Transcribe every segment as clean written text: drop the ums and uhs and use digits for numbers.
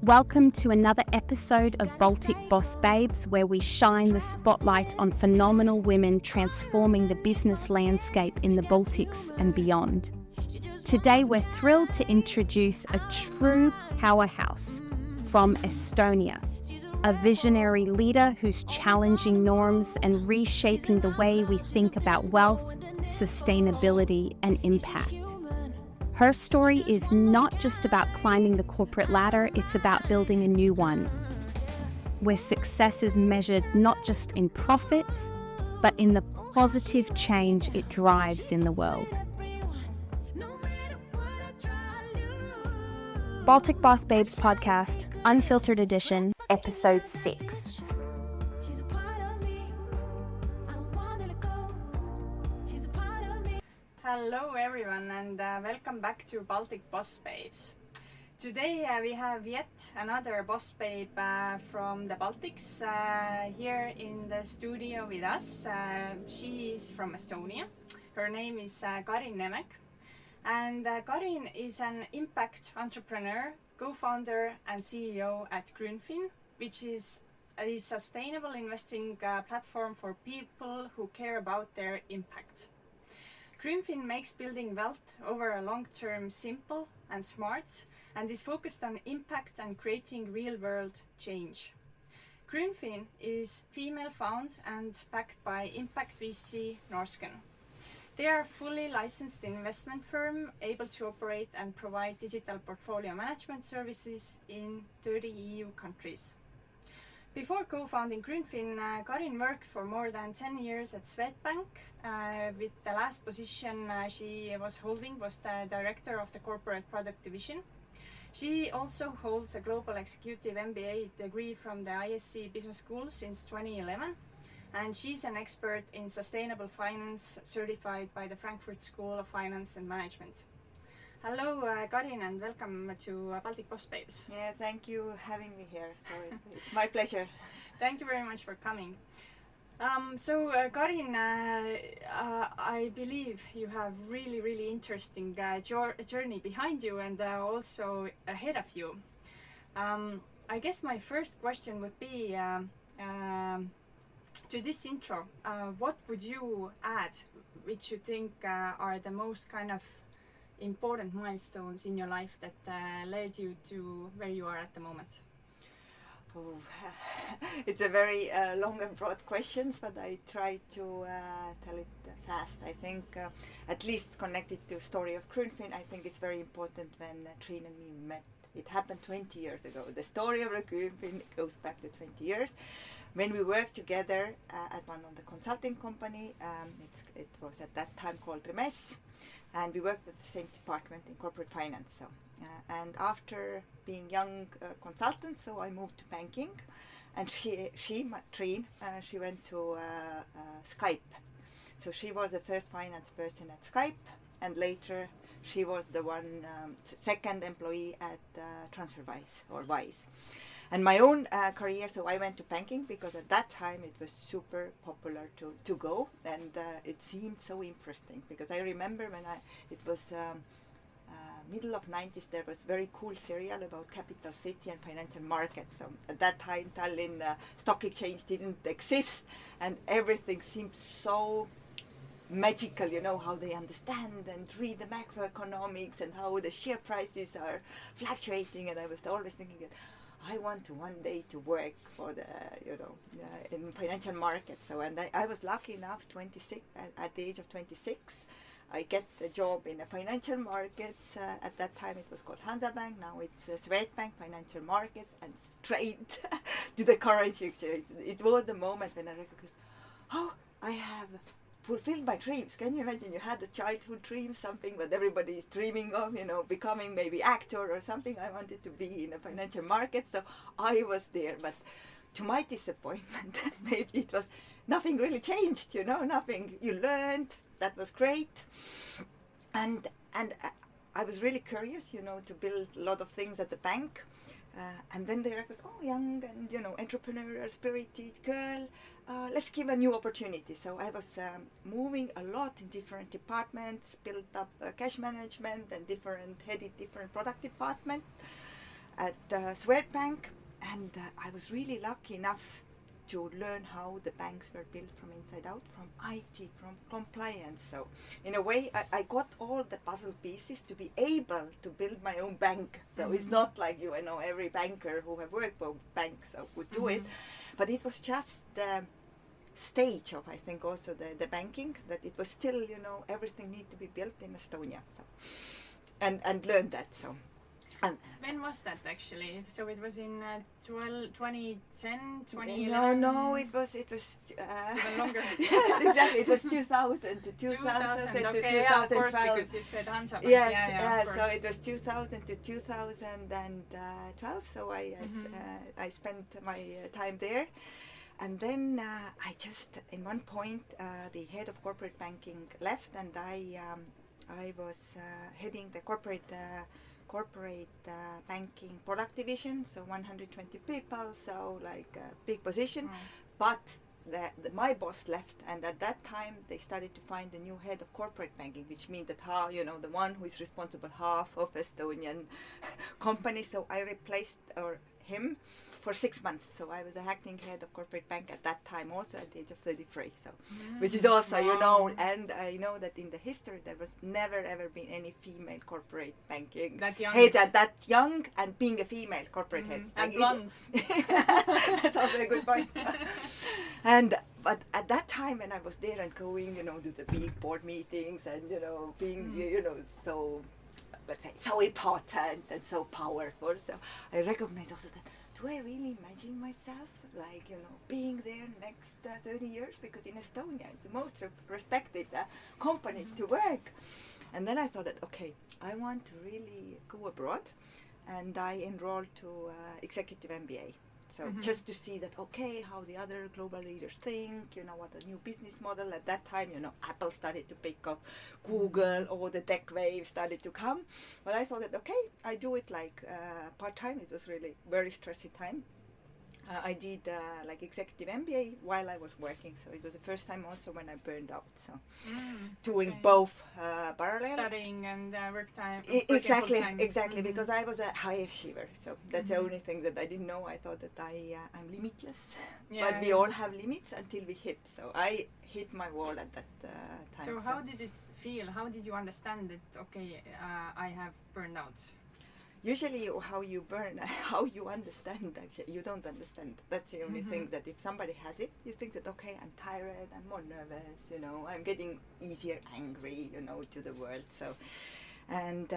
Welcome to another episode of Baltic Boss Babes, where we shine the spotlight on phenomenal women transforming the business landscape in the Baltics and beyond. Today, we're thrilled to introduce a true powerhouse from Estonia, a visionary leader who's challenging norms and reshaping the way we think about wealth, sustainability, and impact. Her story is not just about climbing the corporate ladder, it's about building a new one, where success is measured not just in profits, but in the positive change it drives in the world. Baltic Boss Babes Podcast, Unfiltered Edition, Episode 6. Hello everyone and welcome back to Baltic Boss Babes. Today we have yet another boss babe from the Baltics here in the studio with us. She is from Estonia. Her name is Karin Nemec. And Karin is an impact entrepreneur, co-founder and CEO at Grünfin, which is a sustainable investing platform for people who care about their impact. Grünfin makes building wealth over a long term simple and smart, and is focused on impact and creating real-world change. Grünfin is female-founded and backed by Impact VC Norsken. They are a fully licensed investment firm able to operate and provide digital portfolio management services in 30 EU countries. Before co-founding Grünfin, Karin worked for more than 10 years at Swedbank. With the last position she was holding was the director of the corporate product division. She also holds a global executive MBA degree from the ISC Business School since 2011. And she's an expert in sustainable finance, certified by the Frankfurt School of Finance and Management. Hello, Karin, and welcome to Baltic Boss Babes. Yeah, thank you for having me here. So it's my pleasure. Thank you very much for coming. Karin, I believe you have really interesting journey behind you and also ahead of you. I guess my first question would be to this intro. What would you add, which you think are the most kind of important milestones in your life that led you to where you are at the moment? Oh, it's a very long and broad questions, but I try to tell it fast. I think at least connected to story of Grünfin, I think it's very important when Triin and me met. It happened 20 years ago. The story of Grünfin goes back to 20 years. When we worked together at one of the consulting company, it was at that time called Remes, and we worked at the same department in corporate finance. So, and after being young consultants, so I moved to banking, and Triin, she went to Skype. So she was the first finance person at Skype, and later she was the second employee at TransferWise or Wise. And my own career, so I went to banking because at that time it was super popular to go, and it seemed so interesting because I remember when it was middle of 90s, there was very cool serial about capital city and financial markets. So at that time Tallinn Stock Exchange didn't exist, and everything seemed so magical, you know, how they understand and read the macroeconomics and how the share prices are fluctuating, and I was always thinking that I want to one day to work for the, in financial markets. So, and I was lucky enough, 26, at the age of 26, I get a job in the financial markets. At that time it was called Hansabank, now it's Swedbank Financial Markets, and straight to the currency exchange. It was the moment when I recognized, oh, I have fulfilled my dreams. Can you imagine? You had a childhood dream, something that everybody is dreaming of, becoming maybe actor or something. I wanted to be in the financial market, so I was there. But to my disappointment, maybe it was nothing really changed. Nothing. You learned. That was great, and I was really curious, to build a lot of things at the bank. And then they recognized, oh, young and entrepreneurial spirited girl, let's give a new opportunity. So I was moving a lot in different departments, built up cash management and headed different product department. at Swedbank, and I was really lucky enough to learn how the banks were built from inside out, from IT, from compliance. So in a way, I got all the puzzle pieces to be able to build my own bank. So it's not like you know every banker who have worked for banks would do it, but it was just the stage of, I think, also the banking, that it was still, you know, everything need to be built in Estonia. So and learn that. So. And when was that actually? So it was in 2010, 2011? No, it was even longer. Yes, exactly. It was 2000 to 2000 to okay, 2012. yeah, of course, because you said Hansa Bank. Yes, yeah, so it was 2000 to 2012. So I spent my time there, and then I just, in one point, the head of corporate banking left, and I was heading the corporate banking product division, so 120 people, so like a big position. But my boss left, and at that time they started to find a new head of corporate banking, which means that the one who is responsible half of Estonian company. So I replaced him for 6 months. So I was a acting head of corporate bank at that time, also at the age of 33. So, which is also, you know, and I know that in the history there was never ever been any female corporate banking head that young, and being a female corporate head. And blonde. That's also a good point. But at that time when I was there and going, you know, to the big board meetings and, you know, being, you know, so, let's say, so important and so powerful. So I recognized also that, do I really imagine myself, like, you know, being there next 30 years? Because in Estonia, it's the most respected company to work. And then I thought that, okay, I want to really go abroad. And I enrolled to executive MBA. So just to see that, okay, how the other global leaders think, you know, what a new business model. At that time, you know, Apple started to pick up, Google, all the tech waves started to come. But I thought that, okay, I do it like part-time. It was really very stressy time. I did like executive MBA while I was working. So it was the first time also when I burned out. So doing both parallel. Studying and work time. Exactly, because I was a high achiever. So that's the only thing that I didn't know. I thought that I'm limitless. But we all have limits until we hit. So I hit my wall at that time. So how did it feel? How did you understand that, okay, I have burned out? Usually how you burn, how you understand, actually, you don't understand. That's the only thing, that if somebody has it, you think that, okay, I'm tired, I'm more nervous, you know, I'm getting easier angry, you know, to the world. So, and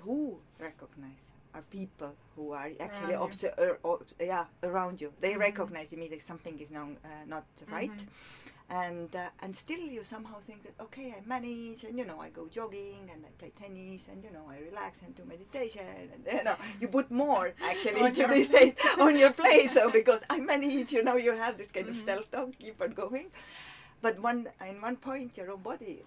who recognize are people who are actually around you. They recognize immediately something is not right. And still you somehow think that, okay, I manage, and, you know, I go jogging and I play tennis, and, you know, I relax and do meditation, and, you know, you put more actually into these days on your plate. So because I manage, you know, you have this kind of stealth talk, keep on going. But in one point your own body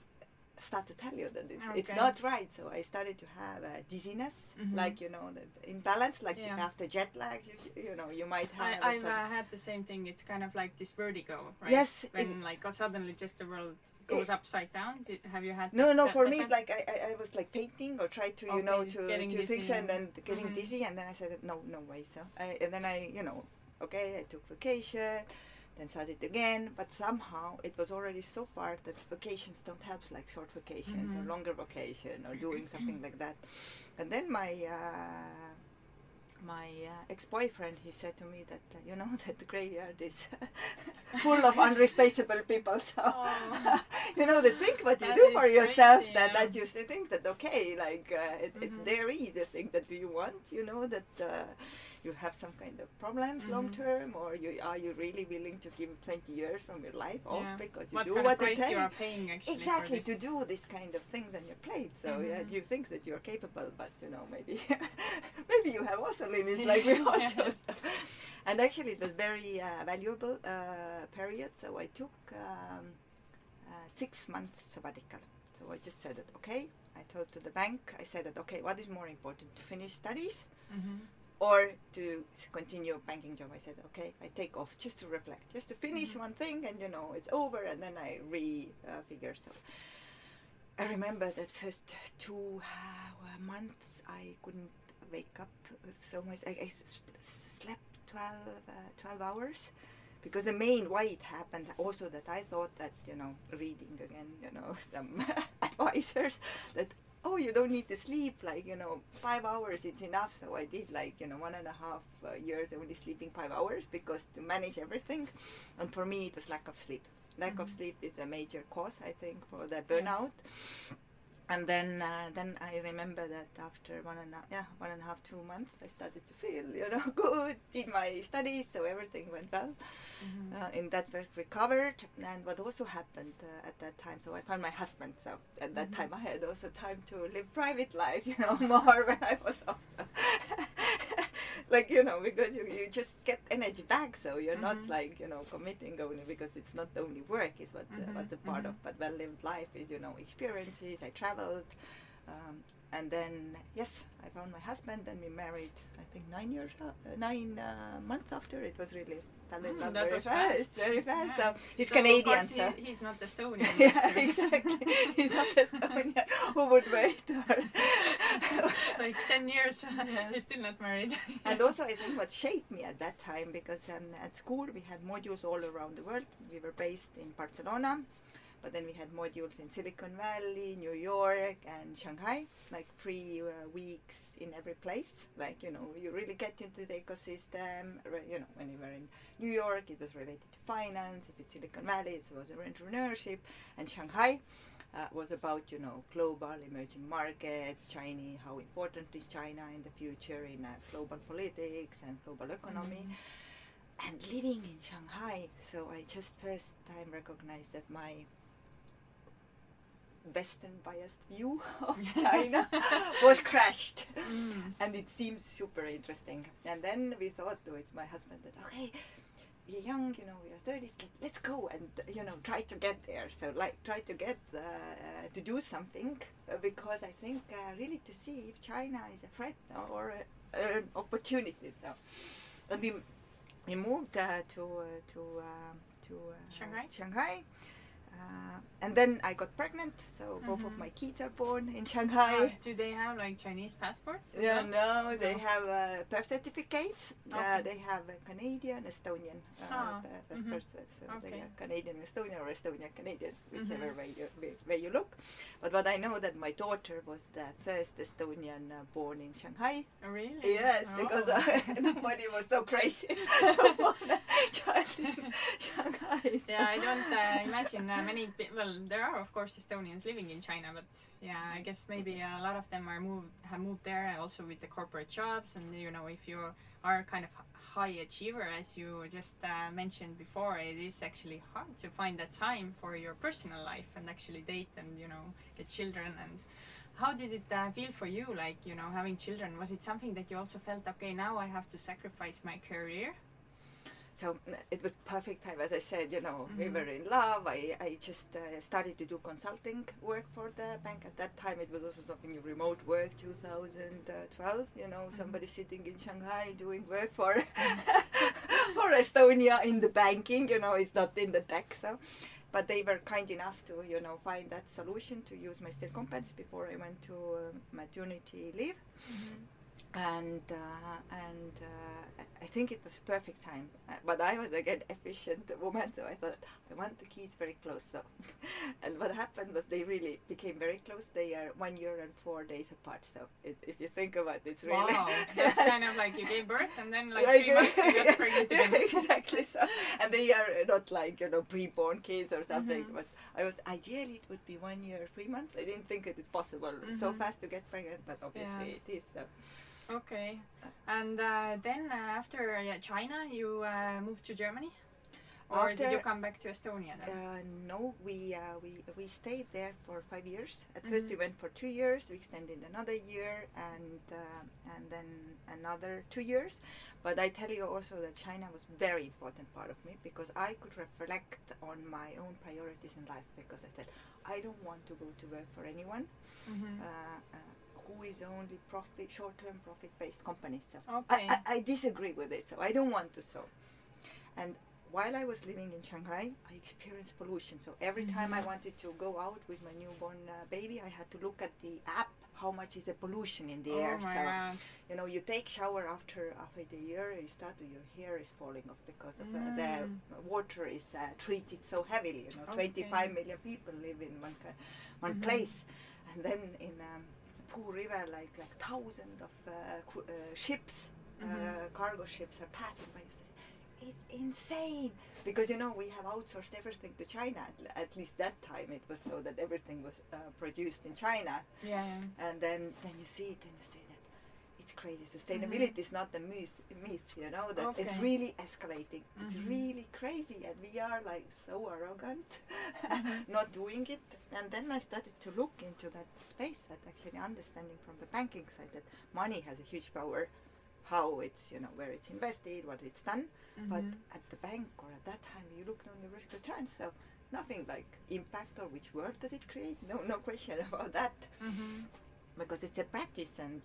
start to tell you that it's not right. So I started to have dizziness, like, you know, that imbalance, like after jet lag, you know, you might have. I've had the same thing. It's kind of like this vertigo, right? Yes. When suddenly just the world goes upside down. Have you had? No. For me, like I was like painting or try to, you know, to things, and then getting dizzy, and then I said no way. So and then I, you know, okay, I took vacation. Then started again, but somehow it was already so far that vacations don't help, like short vacations or longer vacation or doing something like that. And then my ex-boyfriend, he said to me that, you know, that the graveyard is full of unreplaceable people. So, you know, they think what you do for yourself, crazy, that you think that, okay, like, it's there is a thing that do you want, you know, that you have some kind of problems long term, or are you really willing to give 20 years from your life off because you do what it takes? You are paying actually exactly to do this kind of things on your plate. So you think that you are capable, but, you know, maybe maybe you have also limits, like we all do. And actually it was very valuable period. So I took 6 months sabbatical. So I just said that, okay, I told to the bank, I said that, okay, what is more important, to finish studies or to continue banking job? I said, okay, I take off just to reflect, just to finish one thing, and, you know, it's over, and then I figure. So I remember that first 2 months I couldn't wake up so much. I slept 12 hours. Because the main why it happened also that I thought that, reading again, some advisors that, oh, you don't need to sleep, 5 hours, it's enough. So I did 1.5 years only sleeping 5 hours because to manage everything. And for me, it was lack of sleep. Lack of sleep is a major cause, I think, for the burnout. And then I remember that after 1.5, 2 months, I started to feel, good, did my studies, so everything went well. In that work recovered. And what also happened at that time, so I found my husband, so at that time I had also time to live private life, more when I was also because you just get energy back, so you're not committing only because it's not only work is what's a part of, but well-lived life is, experiences. I traveled, and then, yes, I found my husband, and we married, I think 9 months after. It was really fell in love very fast. Very fast. Yeah. So he's Canadian. Of course he's not Estonian. Yeah, exactly. He's not Estonian. Who would wait? 10 years, he's still not married. And also, I think what shaped me at that time, because at school we had modules all around the world. We were based in Barcelona, but then we had modules in Silicon Valley, New York, and Shanghai, 3 weeks in every place. You really get into the ecosystem. When you were in New York, it was related to finance. If it's Silicon Valley, it was entrepreneurship. And Shanghai was about, global emerging market, China, how important is China in the future in global politics and global economy. And living in Shanghai, so I just first time recognized that my Western biased view of China was crashed. And it seemed super interesting. And then we thought with my husband that, okay, we're young, we are 30s, let's go and, try to get there. So try to get, to do something, because I think really to see if China is a threat or an opportunity. So, and we moved to Shanghai. And then I got pregnant, so both of my kids are born in Shanghai. Do they have Chinese passports? Yeah, no, they have birth certificates. They have a Canadian, Estonian passports. So they are Canadian, Estonian, or Estonian, Canadian, whichever way you look. But what I know that my daughter was the first Estonian born in Shanghai. Oh, really? Yes, because nobody was so crazy to born a child in Shanghai. So. Yeah, I don't imagine well, there are of course Estonians living in China, but yeah, I guess maybe a lot of them have moved there also with the corporate jobs, and if you are kind of high achiever, as you just mentioned before, it is actually hard to find that time for your personal life and actually date and get children. And how did it feel for you, having children? Was it something that you also felt, okay, now I have to sacrifice my career? So it was perfect time, as I said, we were in love. I just started to do consulting work for the bank. At that time, it was also something remote work, 2012, somebody sitting in Shanghai doing work for for Estonia in the banking, it's not in the tech. So, but they were kind enough to, find that solution to use my still competence before I went to maternity leave. And I think it was perfect time, but I was again efficient woman, so I thought I want the kids very close. So, and what happened was they really became very close. They are 1 year and 4 days apart. So if you think about it, it's really that's kind of like you gave birth and then 3 months you got pregnant again. Exactly. So, and they are not pre-born kids or something. But I was ideally it would be 1 year 3 months. I didn't think it is possible so fast to get pregnant, but obviously it is. So. Okay, and then after China, you moved to Germany, or did you come back to Estonia then? No, we stayed there for 5 years. At first, we went for 2 years. We extended another year, and then another 2 years. But I tell you also that China was very important part of me, because I could reflect on my own priorities in life. Because I said I don't want to go to work for anyone. Who is only short-term profit-based companies. So I disagree with it, so I don't want to. And while I was living in Shanghai, I experienced pollution. So every time I wanted to go out with my newborn baby, I had to look at the app how much is the pollution in the Oh air. my So God. you know, you take shower after the year, you start, your hair is falling off because of the water is treated so heavily. You know, 25 million people live in one place, and then in Pooh River, like thousands of ships, cargo ships are passing by. It's insane because you know we have outsourced everything to China. At least that time it was so that everything was produced in China. Yeah. And then you see it and you say that it's crazy. Sustainability is not a myth, you know, that it's really escalating. It's really crazy, and we are like so arrogant not doing it. And then I started to look into that space, that actually understanding from the banking side that money has a huge power, how it's, you know, where it's invested, what it's done. But at the bank or at that time you looked on the risk return, so nothing like impact or which work does it create, no question about that. Because it's a practice. And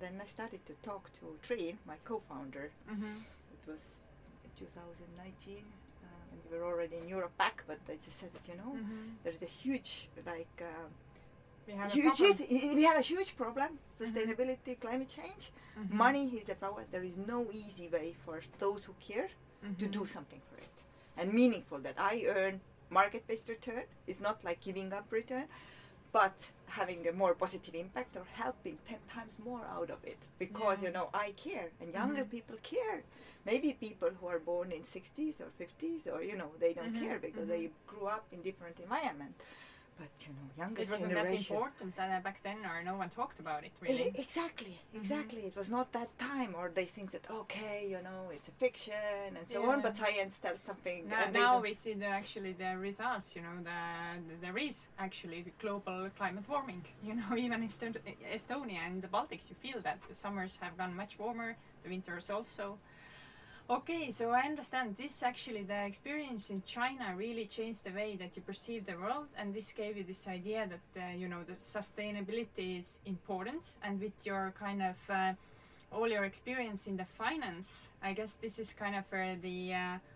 then I started to talk to Triin, my co-founder. It was 2019, and we were already in Europe back, but I just said that, you know, there's a huge like we have a huge problem, sustainability, climate change. Money is a power. There is no easy way for those who care to do something for it and meaningful, that I earn market-based return. It's not like giving up return, but having a more positive impact or helping 10 times more out of it, because you know, I care, and younger people care. Maybe people who are born in 60s or 50s, or you know, they don't care because they grew up in different environment. But you know, younger generation. It wasn't that important back then, or no one talked about it really. Exactly. It was not that time, or they think that okay, you know, it's a fiction and so on. But science tells something. Now we see actually the results. You know, there is actually the global climate warming. You know, even in Estonia and the Baltics, you feel that the summers have gone much warmer, the winters also. Okay, so I understand this actually, the experience in China really changed the way that you perceive the world, and this gave you this idea that, you know, the sustainability is important, and with your kind of, all your experience in the finance, I guess this is kind of where the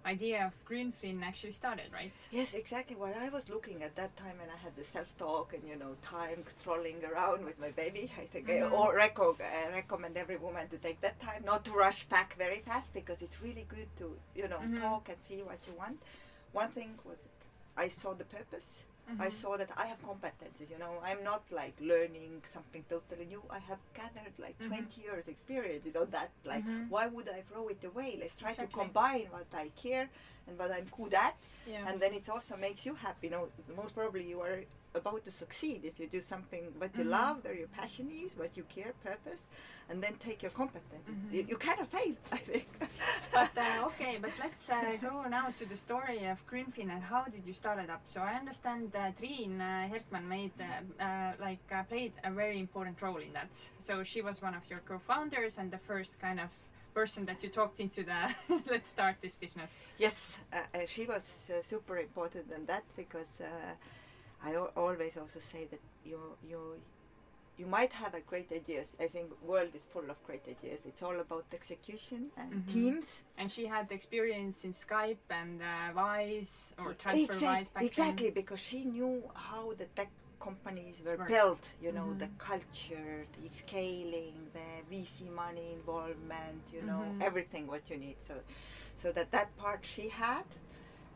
idea of Grünfin actually started, right? Yes, exactly. What I was looking at that time, and I had the self-talk and, you know, time strolling around with my baby. I think I recommend every woman to take that time, not to rush back very fast, because it's really good to, you know, talk and see what you want. One thing was that I saw the purpose. I saw that I have competencies, you know, I'm not like learning something totally new. I have gathered like 20 years experiences on that. Like, why would I throw it away? Let's try to combine what I care and what I'm good at. And then it also makes you happy. You know, most probably you are about to succeed if you do something what you love, where your passion is, what you care, purpose, and then take your competencies. You cannot fail, I think. But okay, but let's go now to the story of Grünfin and how did you start it up. So I understand Triin Hertmann played a very important role in that. So she was one of your co-founders and the first kind of person that you talked into the let's start this business. Yes, she was super important in that, because I always also say that you might have a great ideas. I think world is full of great ideas. It's all about execution and teams. And she had experience in Skype and Wise or TransferWise back exactly, then. because she knew how the tech companies were built, you know, the culture, the scaling, the VC money involvement, you know, everything what you need. So that part she had.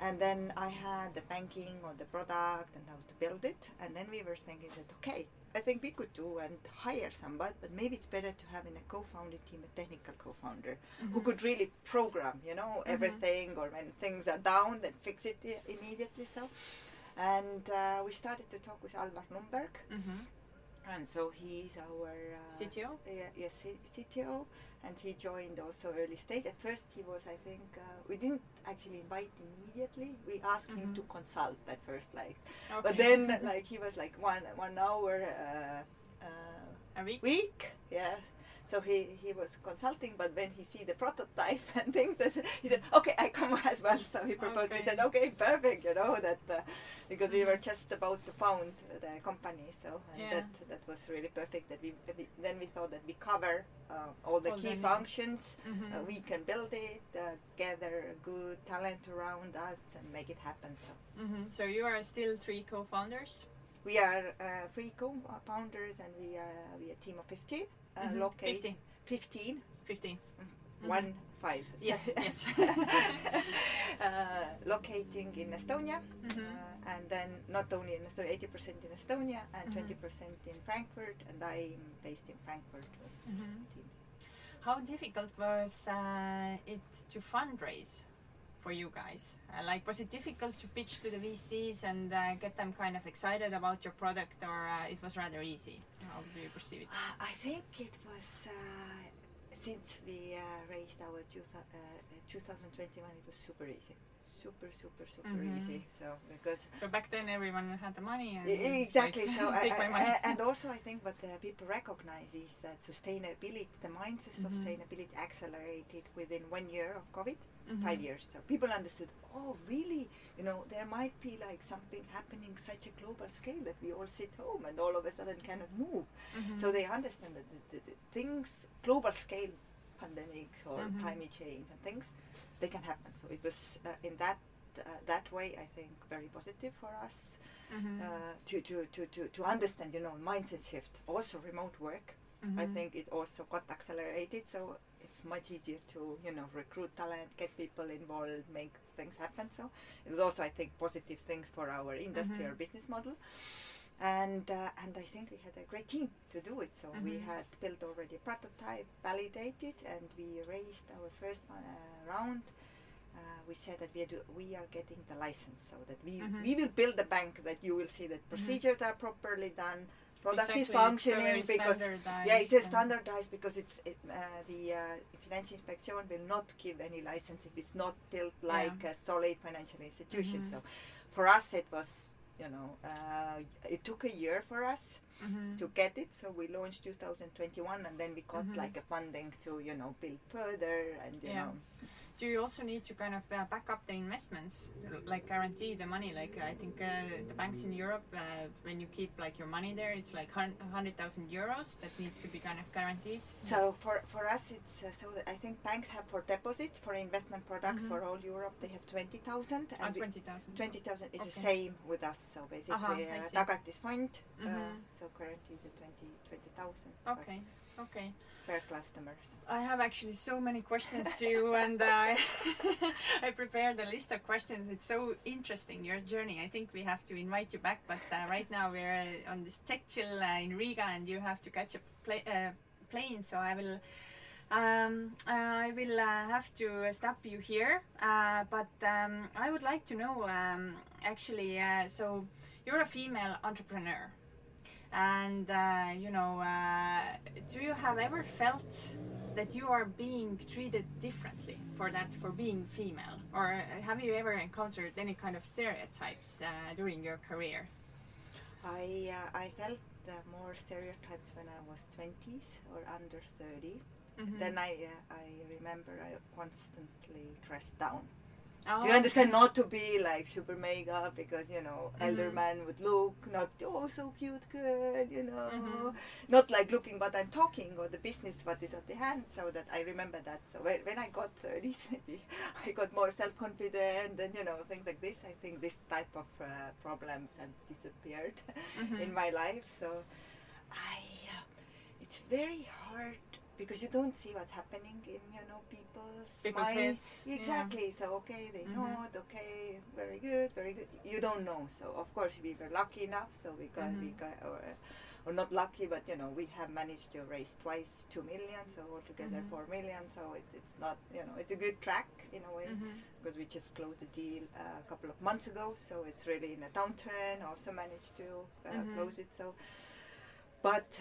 And then I had the banking or the product and how to build it. And then we were thinking that, okay, I think we could do and hire somebody, but maybe it's better to have in a co-founder team a technical co-founder who could really program, you know, everything, or when things are down, then fix it immediately. So, and we started to talk with Alvar Nunberg. And so he's our CTO? Yes, CTO. And he joined also early stage. At first he was, I think, we didn't actually invite immediately. We asked him to consult at first, like. Okay. But then, like, he was like 1 hour a week. Yes. So he was consulting, but when he see the prototype and things, that he said, okay, I come as well. So he proposed. We said, okay, perfect, you know, that because we were just about to found the company, so that was really perfect. That then we thought that we cover all the key functions. We can build it, gather good talent around us, and make it happen. So. So you are still 3 co-founders. We are 3 co-founders, and we are a team of 15. Located 15. 15. 1 5. Yes, yes. Locating in Estonia, and then not only in Estonia, 80% in Estonia and 20% in Frankfurt, and I'm based in Frankfurt with teams. How difficult was it to fundraise for you guys? Like, was it difficult to pitch to the VCs and get them kind of excited about your product, or it was rather easy? How do you perceive it? I think it was, since we raised our 2021, it was super easy. Super easy. So Back then everyone had the money. And exactly. like, So take my money. and also I think what people recognize is that sustainability, the mindset of sustainability accelerated within 1 year of COVID, 5 years. So people understood, oh really, there might be like something happening such a global scale that we all sit home and all of a sudden cannot move. So they understand that the things, global scale pandemics or climate change and things, they can happen. So it was in that way, I think, very positive for us to understand, mindset shift. Also, remote work. I think it also got accelerated. So it's much easier to recruit talent, get people involved, make things happen. So it was also, I think, positive things for our industry or business model. And I think we had a great team to do it. So we had built already a prototype, validated, and we raised our first round. We said that we are getting the license, so that we will build a bank that you will see that procedures are properly done, product is functioning, because it's standardized, because the financial inspection will not give any license if it's not built like a solid financial institution. So for us it was, it took a year for us to get it. So we launched 2021, and then we got like a funding to build further, and Do you also need to kind of back up the investments, like guarantee the money? Like I think the banks in Europe, when you keep like your money there, it's like 100,000 euros that needs to be kind of guaranteed. So for us, it's so that I think banks have for deposits, for investment products for all Europe, they have 20,000. And 20,000. 20,000 is the same with us. So basically, Tagatis fund. So currently is 20,000. Okay. Per customer. I have actually so many questions to you, and I prepared a list of questions. It's so interesting, your journey. I think we have to invite you back, but right now we're on this tech chill in Riga, and you have to catch a plane. So I will have to stop you here. But I would like to know, so you're a female entrepreneur. And do you have ever felt that you are being treated differently for being female, or have you ever encountered any kind of stereotypes during your career? I felt more stereotypes when I was 20s or under 30. Then I remember I constantly dressed down. Do you understand? Not to be like super mega, because elder man would look not so cute, good, not like looking what I'm talking, or the business what is at the hand. So that I remember that. So when I got 30s, maybe I got more self-confident, and things like this. I think this type of problems have disappeared in my life. So it's very hard, because you don't see what's happening in people's minds. Exactly. Yeah. So they nod, okay, very good. You don't know. So of course we were lucky enough. So we got or not lucky, but we have managed to raise twice 2 million. So altogether 4 million. So it's not it's a good track in a way, because we just closed the deal a couple of months ago. So it's really in a downturn. Also managed to close it. So, but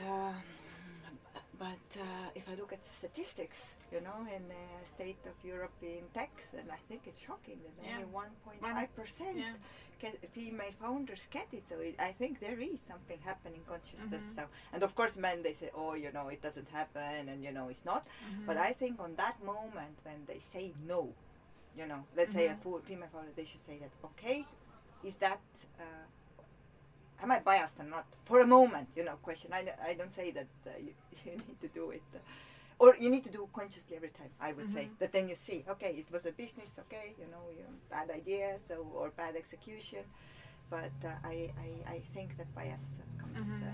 if I look at the statistics, in the state of European techs, then I think it's shocking that only 1.5% female founders get it. So I think there is something happening consciousness. So, and of course men, they say, oh, it doesn't happen, and it's not. But I think on that moment when they say no, let's say a female founder, they should say that, okay, is that am I biased or not? For a moment, question. I don't say that you need to do it, or you need to do consciously every time. I would say that then you see, okay, it was a business, okay, bad idea, or bad execution. but I think that bias comes in also.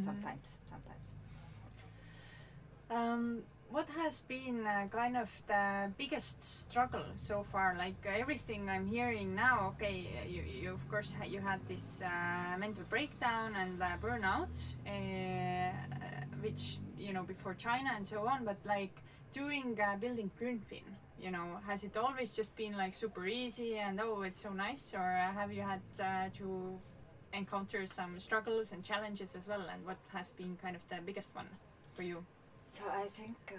Sometimes. What has been kind of the biggest struggle so far? Like everything I'm hearing now, okay, you of course you had this mental breakdown and burnout, which before China and so on. But like during building Grünfin, has it always just been like super easy and oh, it's so nice, or have you had to encounter some struggles and challenges as well? And what has been kind of the biggest one for you? So I think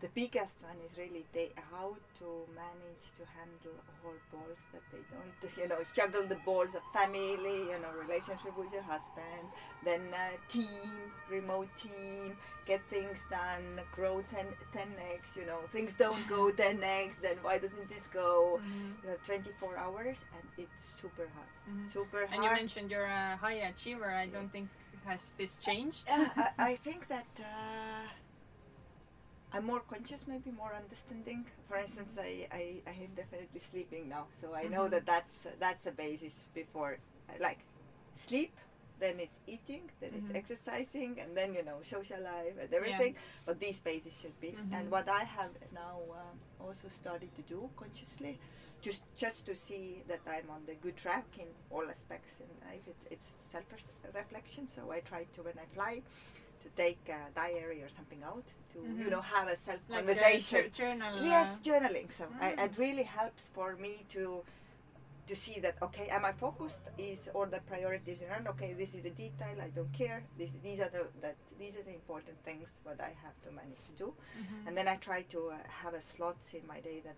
the biggest one is really how to manage to handle all balls that they don't, juggle the balls of family, relationship with your husband, then remote team, get things done, grow 10x, things don't go 10x, then why doesn't it go? You have 24 hours and it's super hard. Super hard. And you mentioned you're a high achiever. I don't think, has this changed? I think that I'm more conscious, maybe more understanding. For instance, I am definitely sleeping now, so I know that's a basis before, like sleep, then it's eating, then it's exercising, and then social life and everything. But these bases should be. And what I have now also started to do consciously, just to see that I'm on the good track in all aspects in life. It's self-reflection. So I try to, when I fly, to take a diary or something out to have a self-conversation. Like journal. Yes, journaling. So it really helps for me to see that, okay, am I focused? Is all the priorities around? Okay, this is a detail. I don't care. These are the important things what I have to manage to do. And then I try to have a slots in my day that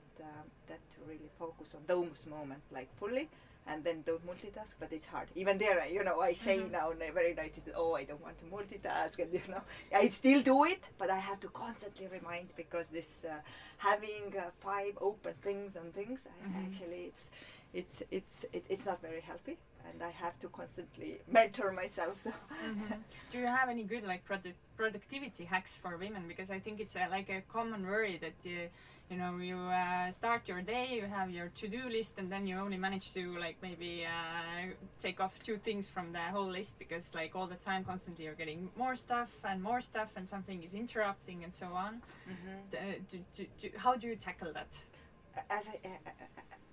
to really focus on those moments like fully, and then don't multitask. But it's hard. Even there, I say now very nicely, oh, I don't want to multitask, and I still do it, but I have to constantly remind, because this having 5 open things on things, actually it's not very healthy, and I have to constantly mentor myself. So. Do you have any good like productivity hacks for women? Because I think it's like a common worry that you start your day, you have your to-do list, and then you only manage to like maybe take off 2 things from the whole list, because like all the time constantly you're getting more stuff and something is interrupting and so on. How do you tackle that? As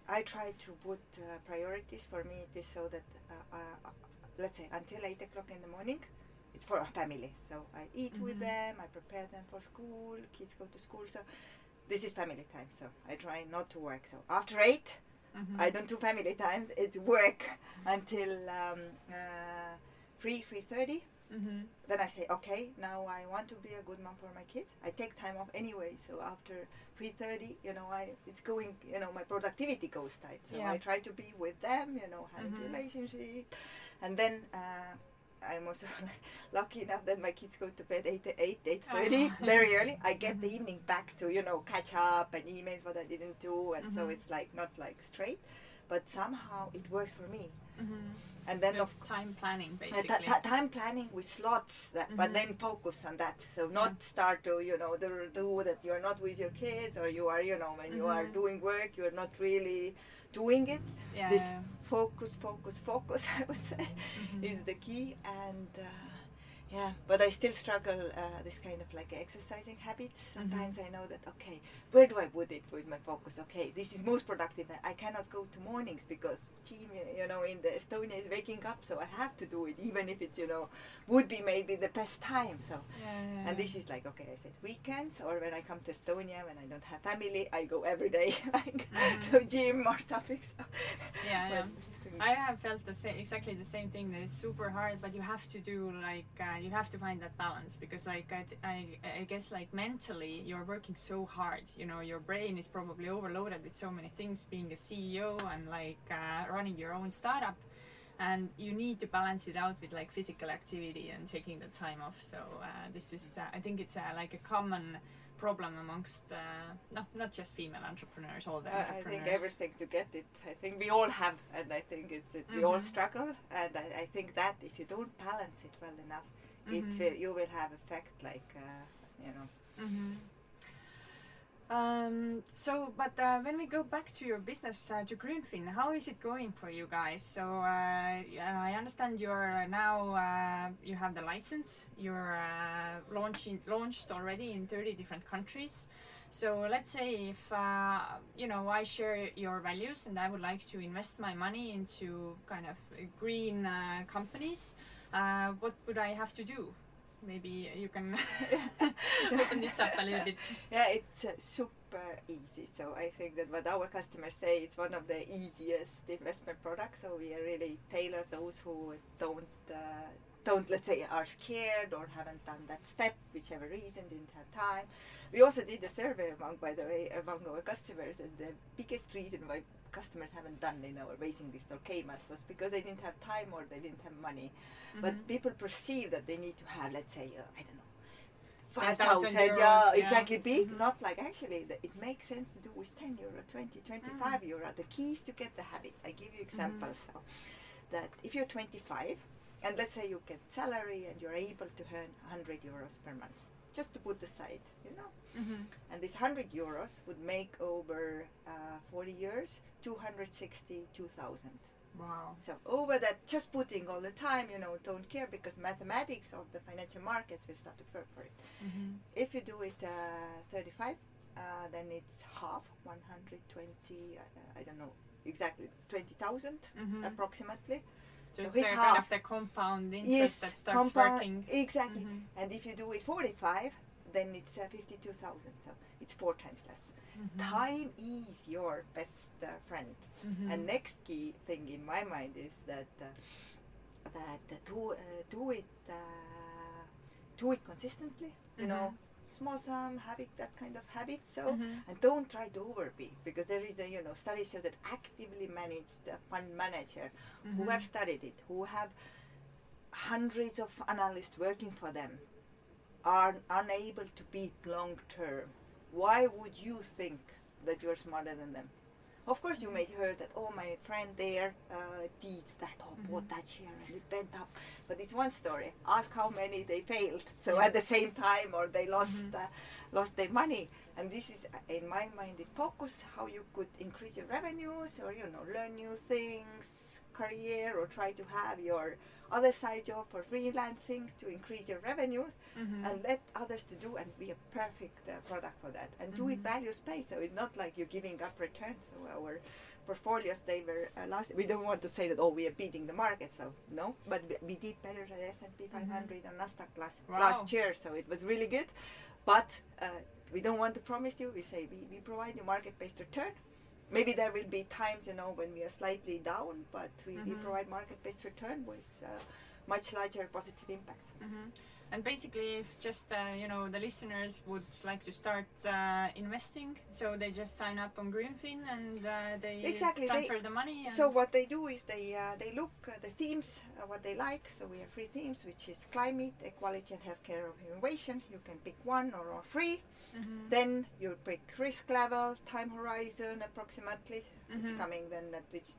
I try to put priorities. For me, it is so that let's say until 8 o'clock in the morning, it's for our family. So I eat with them, I prepare them for school, kids go to school. So this is family time. So I try not to work. So after 8, I don't do family times. It's work until 3:30. Then I say, okay, now I want to be a good mom for my kids. I take time off anyway, so after 3:30, it's going, my productivity goes tight. So I try to be with them, having relationship, and then I'm also lucky enough that my kids go to bed 8:30, very early. I get the evening back to catch up and emails what I didn't do, and so it's like not like straight, but somehow it works for me. And then of time planning, basically. Time planning with slots, but then focus on that. So not start to do that you're not with your kids, or you are when you are doing work you're not really doing it. This focus I would say is the key. And but I still struggle this kind of like exercising habits. Sometimes I know that, okay, where do I put it with my focus? Okay, this is most productive. I cannot go to mornings because team in the Estonia is waking up, so I have to do it, even if it would be maybe the best time. So and this is like, okay, I said weekends, or when I come to Estonia when I don't have family, I go every day like to gym or something. So I have felt exactly the same thing, that it's super hard, but you have to do you have to find that balance, because I guess like mentally you're working so hard, your brain is probably overloaded with so many things, being a CEO and like running your own startup, and you need to balance it out with like physical activity and taking the time off. So this is I think it's like a common problem amongst not just female entrepreneurs, all the entrepreneurs. I think everything to get it. I think we all have, and I think it's we all struggle, and I think that if you don't balance it well enough, you will have effect like When we go back to your business, to Grünfin, how is it going for you guys? So I understand you're now, you have the license, you're launched already in 30 different countries. So let's say if, I share your values and I would like to invest my money into kind of green companies, what would I have to do? Maybe you can open this up a little bit. Yeah, it's super easy. So I think that what our customers say is one of the easiest investment products. So we are really tailored those who don't, let's say, are scared or haven't done that step, whichever reason, didn't have time. We also did a survey among our customers, and the biggest reason why customers haven't done in our waiting list or KMAS was because they didn't have time or they didn't have money. But people perceive that they need to have, let's say, I don't know, 5,000, exactly, big. Not like, actually, it makes sense to do with 10 euro, 20, 25 euro. The key is to get the habit. I give you examples. So that if you're 25, and let's say you get salary and you're able to earn 100 euros per month, just to put aside, and this 100 euros would make over 40 years 262,000. Wow. So over that, just putting all the time, don't care, because mathematics of the financial markets will start to work for it. If you do it 35, then it's half, 120, I don't know exactly, 20,000 approximately. So it's kind of the compound interest that starts working. Exactly. And if you do it 45, then it's 52,000. So it's 4 times less. Time is your best friend. And next key thing in my mind is that do it consistently. Small sum, having that kind of habit. So and don't try to overpay, because there is a study show that actively managed fund manager who have studied it, who have hundreds of analysts working for them, are unable to beat long term. Why would you think that you're smarter than them? Of course, you may hear that, oh, my friend there did that, or bought that share and it went up. But it's one story. Ask how many they failed. So at the same time, or they lost their money. And this is, in my mind, it focus how you could increase your revenues, or learn new things, career, or try to have your other side job for freelancing to increase your revenues, and let others to do, and be a perfect product for that, and do it values-based. So it's not like you're giving up returns. So our portfolios, they were we don't want to say that, oh, we are beating the market, so no, but we did better than S&P 500 and Nasdaq last year, so it was really good. But we don't want to promise you. We say we provide you market-based return. Maybe there will be times, when we are slightly down, but we provide market-based return with much larger positive impacts. And basically, if just the listeners would like to start investing, so they just sign up on Grünfin and they transfer the money. So what they do is they look the themes what they like. So we have 3 themes, which is climate, equality, and healthcare of innovation. You can pick 1 or all 3. Then you pick risk level, time horizon approximately. It's coming then at which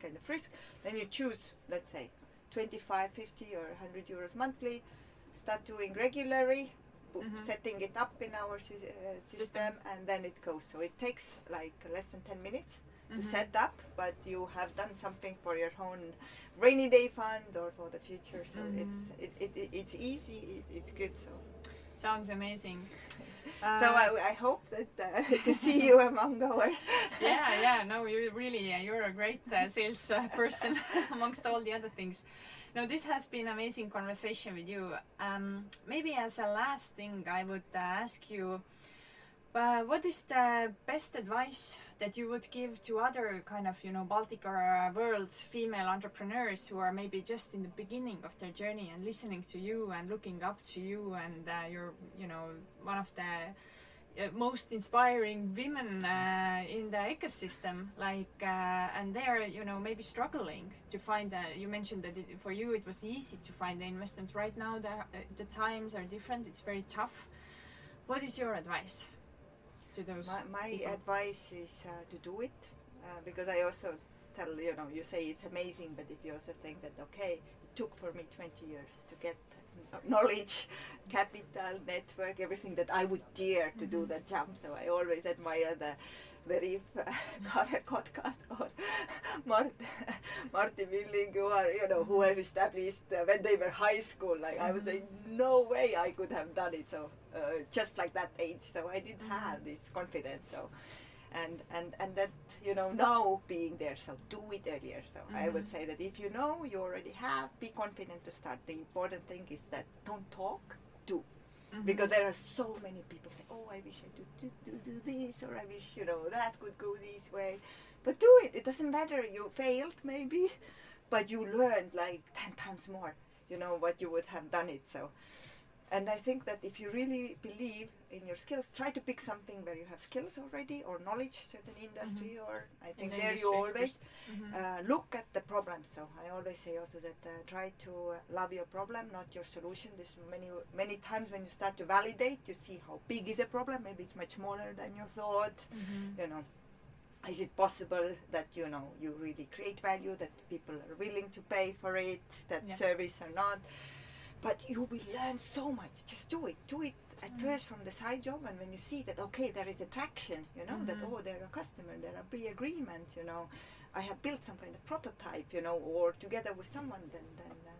kind of risk. Then you choose, let's say, 25, 50 or 100 euros monthly. Start doing regularly, setting it up in our system, and then it goes. So it takes like less than 10 minutes to set up, but you have done something for your own rainy day fund or for the future. So it's easy, it's good. So sounds amazing. So I hope that to see you among our no, you're a great sales person amongst all the other things. Now, this has been an amazing conversation with you. Maybe as a last thing, I would ask you, what is the best advice that you would give to other kind of, Baltic or world female entrepreneurs who are maybe just in the beginning of their journey and listening to you and looking up to you, and you're, one of the most inspiring women in the ecosystem, and they're maybe struggling to find you mentioned that for you it was easy to find the investments. Right now the times are different, it's very tough. What is your advice to those my people? advice is to do it, because I also tell, you say it's amazing, but if you also think that, okay, it took for me 20 years to get knowledge, capital, network, everything that I would dare to do that jump. So I always admire the very Karin podcast or Martin Milling, who have established when they were high school. Like I would say, no way I could have done it. So just like that age. So I didn't have this confidence. So. And that, now being there, so do it earlier. So I would say that if you already have, be confident to start. The important thing is that don't talk, do. Because there are so many people say, oh, I wish I do this, or I wish, that could go this way. But do it. It doesn't matter. You failed maybe, but you learned like 10 times more, what you would have done it. So. And I think that if you really believe in your skills, try to pick something where you have skills already or knowledge, certain industry, or I think there you always look at the problem. So I always say also that try to love your problem, not your solution. There's many times when you start to validate, you see how big is a problem. Maybe it's much smaller than you thought. Is it possible that you really create value, that people are willing to pay for it, that service or not? But you will learn so much. Just do it. Do it at first from the side job, and when you see that, okay, there is attraction, that, oh, there are customers, there are pre-agreements, I have built some kind of prototype, or together with someone,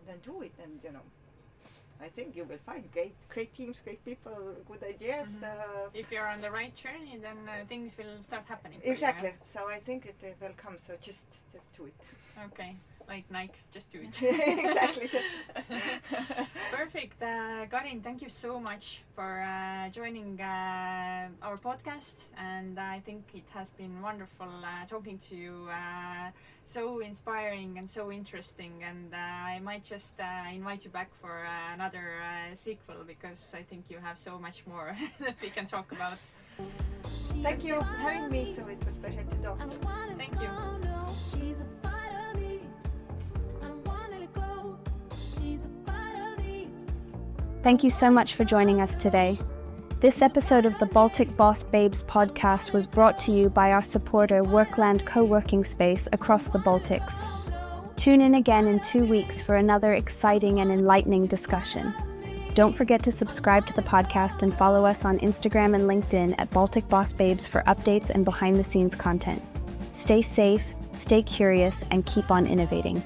then do it. And, I think you will find great teams, great people, good ideas. If you're on the right journey, then things will start happening. Exactly. You. So I think it will come. So just do it. Okay. Like Nike, just do it. Exactly. Perfect. Karin, thank you so much for joining our podcast. And I think it has been wonderful talking to you. So inspiring and so interesting. And I might just invite you back for another sequel, because I think you have so much more that we can talk about. Thank you for having me. So it was a pleasure to talk. Thank you. Thank you so much for joining us today. This episode of the Baltic Boss Babes podcast was brought to you by our supporter Workland co-working space across the Baltics. Tune in again in 2 weeks for another exciting and enlightening discussion. Don't forget to subscribe to the podcast and follow us on Instagram and LinkedIn at Baltic Boss Babes for updates and behind-the-scenes content. Stay safe, stay curious, and keep on innovating.